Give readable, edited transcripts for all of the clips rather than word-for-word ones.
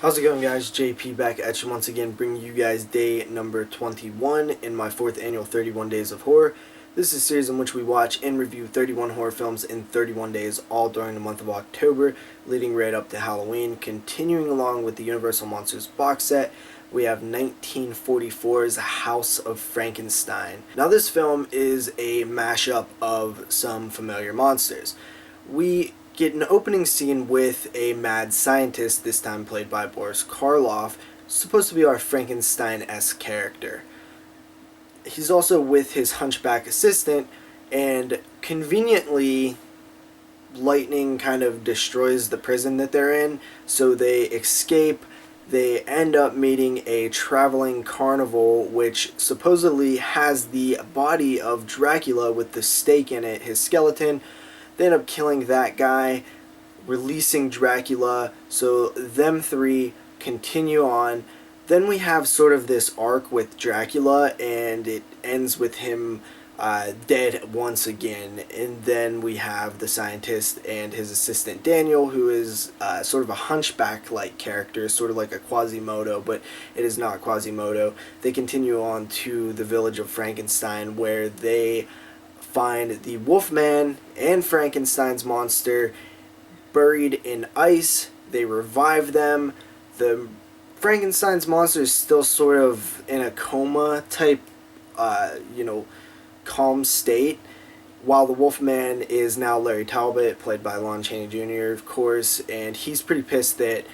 How's it going, guys? JP back at you once again, bringing you guys day number 21 in my 4th annual 31 Days of Horror. This is a series in which we watch and review 31 horror films in 31 days, all during the month of October, leading right up to Halloween. Continuing along with the Universal Monsters box set, we have 1944's House of Frankenstein. Now, this film is a mashup of some familiar monsters. We get an opening scene with a mad scientist, this time played by Boris Karloff, supposed to be our Frankenstein-esque character. He's also with his hunchback assistant, and conveniently, lightning kind of destroys the prison that they're in, so they escape. They end up meeting a traveling carnival, which supposedly has the body of Dracula with the stake in it, his skeleton. They end up killing that guy, releasing Dracula, so them three continue on. Then we have sort of this arc with Dracula, and it ends with him dead once again. And then we have the scientist and his assistant Daniel, who is sort of a hunchback-like character, sort of like a Quasimodo, but it is not Quasimodo. They continue on to the village of Frankenstein, where they find the Wolfman and Frankenstein's monster buried in ice. They revive them. The Frankenstein's monster is still sort of in a coma type, calm state, while the Wolfman is now Larry Talbot, played by Lon Chaney Jr., of course, and he's pretty pissed that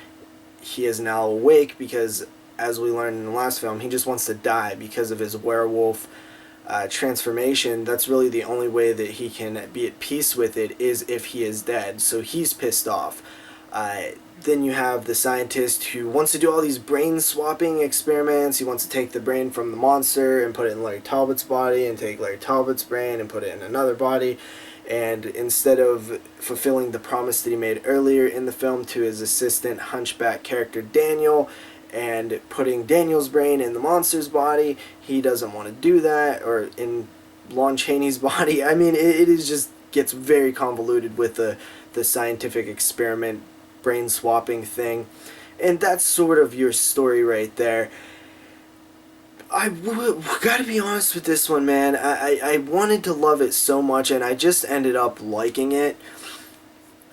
he is now awake because, as we learned in the last film, he just wants to die because of his werewolf transformation. That's really the only way that he can be at peace with it, is if he is dead, so he's pissed off. Then you have the scientist who wants to do all these brain swapping experiments. He wants to take the brain from the monster and put it in Larry Talbot's body, and take Larry Talbot's brain and put it in another body. And instead of fulfilling the promise that he made earlier in the film to his assistant hunchback character Daniel, and putting Daniel's brain in the monster's body, he doesn't want to do that, or in Lon Chaney's body. I mean, it is just gets very convoluted with the scientific experiment brain swapping thing, and that's sort of your story right there. I gotta be honest with this one, man. I wanted to love it so much, and I just ended up liking it.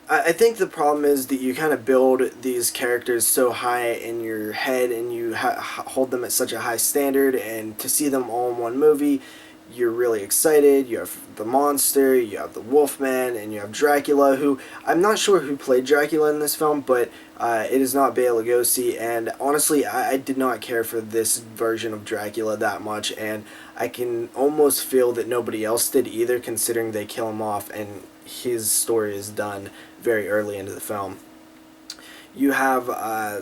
I think the problem is that you kind of build these characters so high in your head, and you hold them at such a high standard, and to see them all in one movie, you're really excited. You have the monster, you have the Wolfman, and you have Dracula, who I'm not sure who played Dracula in this film, but it is not Bela Lugosi, and honestly, I did not care for this version of Dracula that much, and I can almost feel that nobody else did either, considering they kill him off, and his story is done very early into the film. You have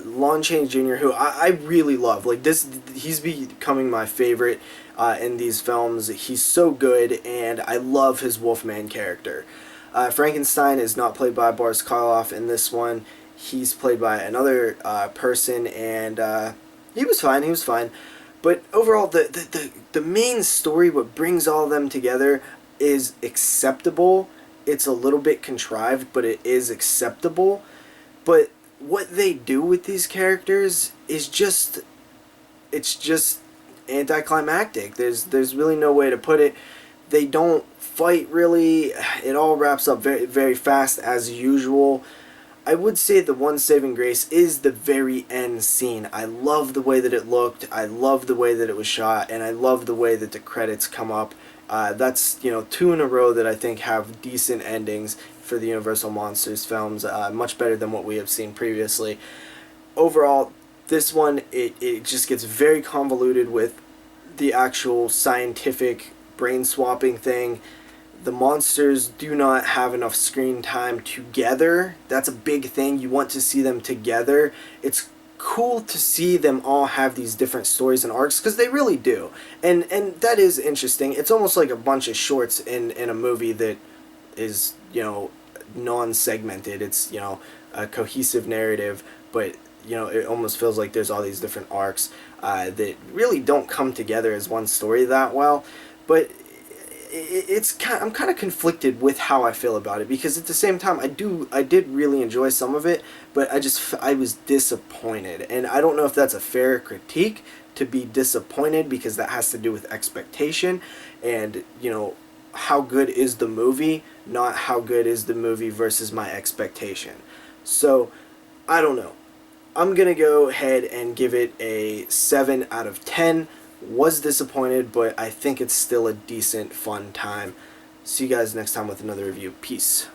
Lon Chaney Jr., who I really love. Like, he's becoming my favorite in these films. He's so good, and I love his Wolfman character. Frankenstein is not played by Boris Karloff in this one. He's played by another person, and he was fine. He was fine. But overall, the main story, what brings all of them together, is acceptable. It's a little bit contrived, but it is acceptable. But what they do with these characters is just anticlimactic. There's really no way to put it. They don't fight really. It all wraps up very, very fast as usual. I would say the one saving grace is the very end scene. I love the way that it looked. I love the way that it was shot, and I love the way that the credits come up. That's, 2 in a row that I think have decent endings for the Universal Monsters films, much better than what we have seen previously. Overall, this one, it just gets very convoluted with the actual scientific brain swapping thing. The monsters do not have enough screen time together. That's a big thing. You want to see them together. It's cool to see them all have these different stories and arcs, because they really do, and that is interesting. It's almost like a bunch of shorts in a movie that is non-segmented. It's a cohesive narrative, but it almost feels like there's all these different arcs that really don't come together as one story that well. But I'm kind of conflicted with how I feel about it, because at the same time I did really enjoy some of it, but I was disappointed, and I don't know if that's a fair critique to be disappointed, because that has to do with expectation, and how good is the movie, not how good is the movie versus my expectation. So I don't know. I'm going to go ahead and give it a 7 out of 10. Was disappointed, but I think it's still a decent, fun time. See you guys next time with another review. Peace.